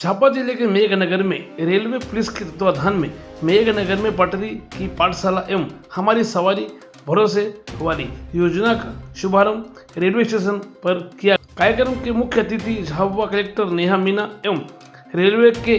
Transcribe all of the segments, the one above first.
झापा जिले के मेघनगर में रेलवे पुलिस के तत्वाधान में मेघनगर में पटरी की पाठशाला एवं हमारी सवारी भरोसे वाली योजना का शुभारंभ रेलवे स्टेशन पर किया। कार्यक्रम के मुख्य अतिथि झाबुआ कलेक्टर नेहा मीना एवं रेलवे के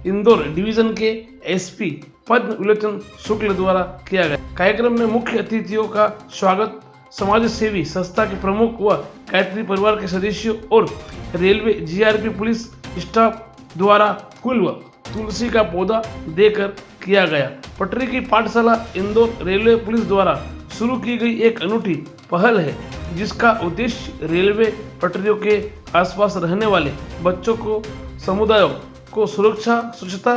इंदौर डिवीजन के एसपी पद्म विलोचन शुक्ल द्वारा किया गया। कार्यक्रम में मुख्य अतिथियों का स्वागत समाज सेवी संस्था के प्रमुख व गायत्री परिवार के सदस्यों और रेलवे जीआरपी पुलिस स्टाफ द्वारा फूल व तुलसी का पौधा देकर किया गया। पटरी की पाठशाला इंदौर रेलवे पुलिस द्वारा शुरू की गई एक अनूठी पहल है, जिसका उद्देश्य रेलवे पटरियों के आसपास रहने वाले बच्चों को समुदायों को सुरक्षा, स्वच्छता,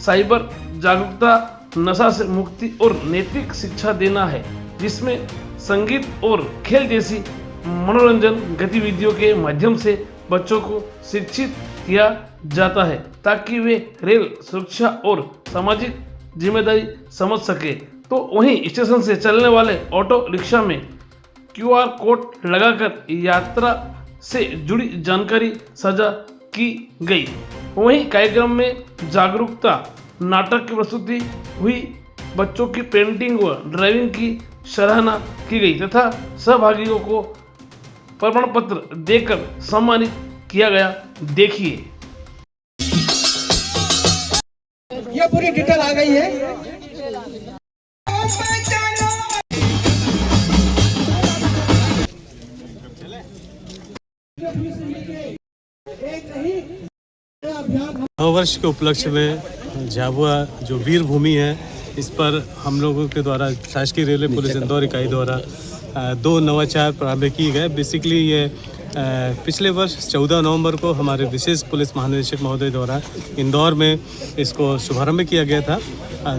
साइबर जागरूकता, नशा से मुक्ति और नैतिक शिक्षा देना है, जिसमें संगीत और खेल जैसी मनोरंजन गतिविधियों के माध्यम से बच्चों को शिक्षित किया जाता है, ताकि वे रेल सुरक्षा और सामाजिक जिम्मेदारी समझ सके। तो वहीं स्टेशन से चलने वाले ऑटो रिक्शा में QR कोड लगाकर यात्रा से जुड़ी जानकारी साझा की गई। वहीं कार्यक्रम में जागरूकता नाटक की प्रस्तुति हुई, बच्चों की पेंटिंग व ड्राइविंग की सराहना की गई तथा सहभागियों को प्रमाण पत्र देकर सम्मानित किया गया। देखिए, ये पूरी डिटेल आ गई है। नववर्ष के उपलक्ष्य में झाबुआ जो वीर भूमि है, इस पर हम लोगों के द्वारा शासकीय रेलवे पुलिस इंदौर इकाई द्वारा 2 नवाचार प्रारंभ किए गए। बेसिकली ये पिछले वर्ष 14 नवंबर को हमारे विशेष पुलिस महानिदेशक महोदय द्वारा इंदौर में इसको शुभारंभ किया गया था।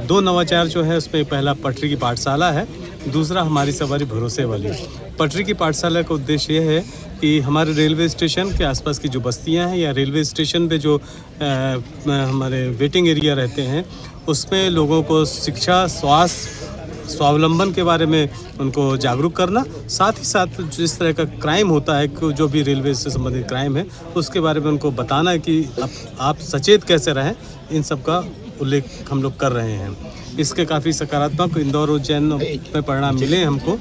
2 नवाचार जो है, उसमें पहला पटरी की पाठशाला है, दूसरा हमारी सवारी भरोसे वाली। पटरी की पाठशाला का उद्देश्य यह है कि हमारे रेलवे स्टेशन के आसपास की जो बस्तियां हैं या रेलवे स्टेशन पे जो हमारे वेटिंग एरिया रहते हैं, उसमें लोगों को शिक्षा, स्वास्थ्य, स्वावलंबन के बारे में उनको जागरूक करना, साथ ही साथ जिस तरह का क्राइम होता है, जो भी रेलवे से संबंधित क्राइम है, उसके बारे में उनको बताना कि आप सचेत कैसे रहें, इन सब का उल्लेख हम लोग कर रहे हैं। इसके काफ़ी सकारात्मक इंदौर उज्जैन में परिणाम मिले हैं हमको।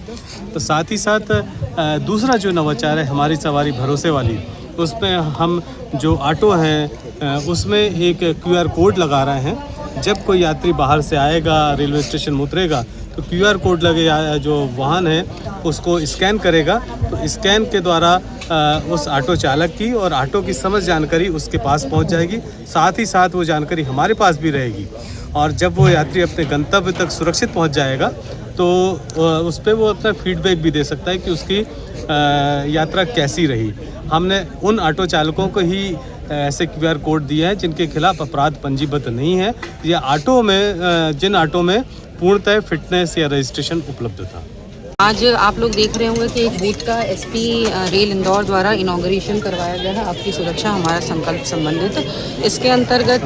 तो साथ ही साथ दूसरा जो नवाचार है हमारी सवारी भरोसे वाली, उसमें हम जो ऑटो हैं उसमें एक QR कोड लगा रहे हैं। जब कोई यात्री बाहर से आएगा, रेलवे स्टेशन में उतरेगा, तो QR कोड लगे जो वाहन है उसको स्कैन करेगा, तो स्कैन के द्वारा उस ऑटो चालक की और ऑटो की समस्त जानकारी उसके पास पहुंच जाएगी। साथ ही साथ वो जानकारी हमारे पास भी रहेगी, और जब वो यात्री अपने गंतव्य तक सुरक्षित पहुंच जाएगा तो उस पर वो अपना फीडबैक भी दे सकता है कि उसकी यात्रा कैसी रही। हमने उन ऑटो चालकों को ही ऐसे QR कोड दिए हैं जिनके खिलाफ अपराध पंजीबद्ध नहीं है, या ऑटो में जिन ऑटो में पूर्णतः फिटनेस या रजिस्ट्रेशन उपलब्ध था। आज आप लोग देख रहे होंगे कि एक बूथ का SP रेल इंदौर द्वारा इनॉग्रेशन करवाया गया है, आपकी सुरक्षा हमारा संकल्प संबंधित। इसके अंतर्गत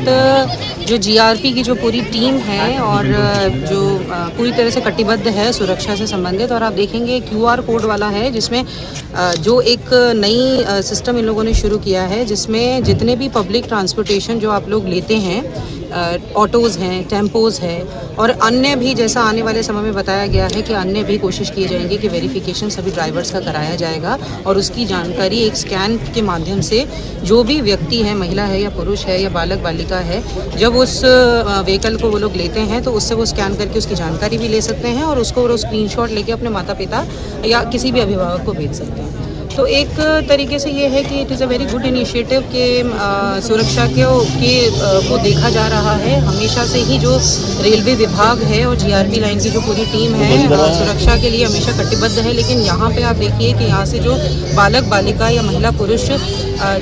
जो GRP की जो पूरी टीम है और जो पूरी तरह से कटिबद्ध है सुरक्षा से संबंधित, और आप देखेंगे QR कोड वाला है, जिसमें जो एक नई सिस्टम इन लोगों ने शुरू किया है, जिसमें जितने भी पब्लिक ट्रांसपोर्टेशन जो आप लोग लेते हैं, ऑटोज़ हैं, टेम्पोज़ है और अन्य भी, जैसा आने वाले समय में बताया गया है कि अन्य भी कोशिश किए जाएंगे कि वेरिफिकेशन सभी ड्राइवर्स का कराया जाएगा, और उसकी जानकारी एक स्कैन के माध्यम से जो भी व्यक्ति है, महिला है या पुरुष है या बालक बालिका है, जब उस व्हीकल को वो लोग लेते हैं तो उससे वो स्कैन करके उसकी जानकारी भी ले सकते हैं और उसको वो स्क्रीनशॉट लेके अपने माता पिता या किसी भी अभिभावक को भेज सकते हैं। तो एक तरीके से ये है कि it is a very good initiative के सुरक्षा को देखा जा रहा है। हमेशा से ही जो रेलवे विभाग है और GRP लाइन की जो पूरी टीम है सुरक्षा के लिए हमेशा कटिबद्ध है, लेकिन यहाँ पे आप देखिए कि यहाँ से जो बालक बालिका या महिला पुरुष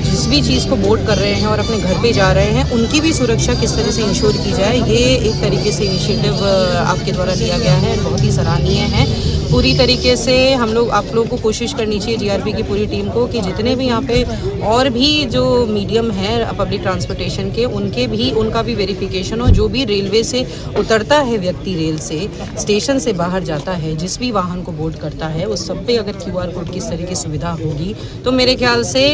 जिस भी चीज़ को बोर्ड कर रहे हैं और अपने घर पे जा रहे हैं, उनकी भी सुरक्षा किस तरह से इंश्योर की जाए, ये एक तरीके से इनिशिएटिव आपके द्वारा लिया गया है, बहुत ही सराहनीय है। पूरी तरीके से हम लोग, आप लोगों को कोशिश करनी चाहिए GRP की पूरी टीम को कि जितने भी यहाँ पे और भी जो मीडियम है पब्लिक ट्रांसपोर्टेशन के, उनका भी वेरिफिकेशन हो। जो भी रेलवे से उतरता है व्यक्ति, रेल से स्टेशन से बाहर जाता है, जिस भी वाहन को बोर्ड करता है, उस सब पे अगर QR कोड की इस तरह की सुविधा होगी तो मेरे ख्याल से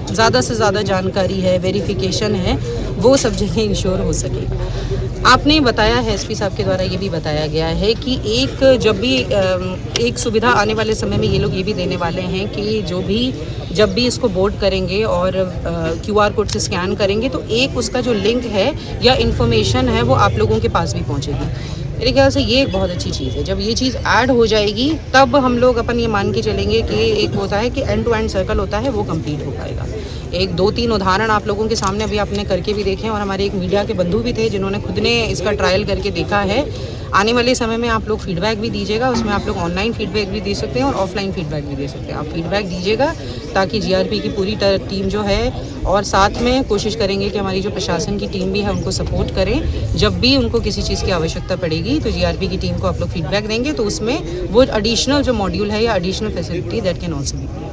ज़्यादा से ज़्यादा जानकारी है, वेरिफिकेशन है, वो सब जगह इंश्योर हो सके। आपने बताया है, एसपी साहब के द्वारा ये भी बताया गया है कि जब भी एक सुविधा आने वाले समय में ये लोग ये भी देने वाले हैं कि जब भी इसको बोर्ड करेंगे और QR कोड से स्कैन करेंगे तो एक उसका जो लिंक है या इन्फॉर्मेशन है वो आप लोगों के पास भी पहुंचेगी। मेरे ख्याल से ये एक बहुत अच्छी चीज़ है। जब ये चीज़ ऐड हो जाएगी तब हम लोग अपन ये मान के चलेंगे कि एक होता है कि एंड टू एंड सर्कल होता है, वो कंप्लीट हो पाएगा। एक 2-3 उदाहरण आप लोगों के सामने अभी आपने करके भी देखे हैं और हमारे एक मीडिया के बंधु भी थे जिन्होंने खुद ने इसका ट्रायल करके देखा है। आने वाले समय में आप लोग फीडबैक भी दीजिएगा, उसमें आप लोग ऑनलाइन फीडबैक भी दे सकते हैं और ऑफलाइन फीडबैक भी दे सकते हैं। आप फीडबैक दीजिएगा ताकि GRP की पूरी टीम जो है, और साथ में कोशिश करेंगे कि हमारी जो प्रशासन की टीम भी है उनको सपोर्ट करें। जब भी उनको किसी चीज़ की आवश्यकता पड़ेगी तो GRP की टीम को आप लोग फीडबैक देंगे तो उसमें वो एडिशनल जो मॉड्यूल है या additional facility that can also be.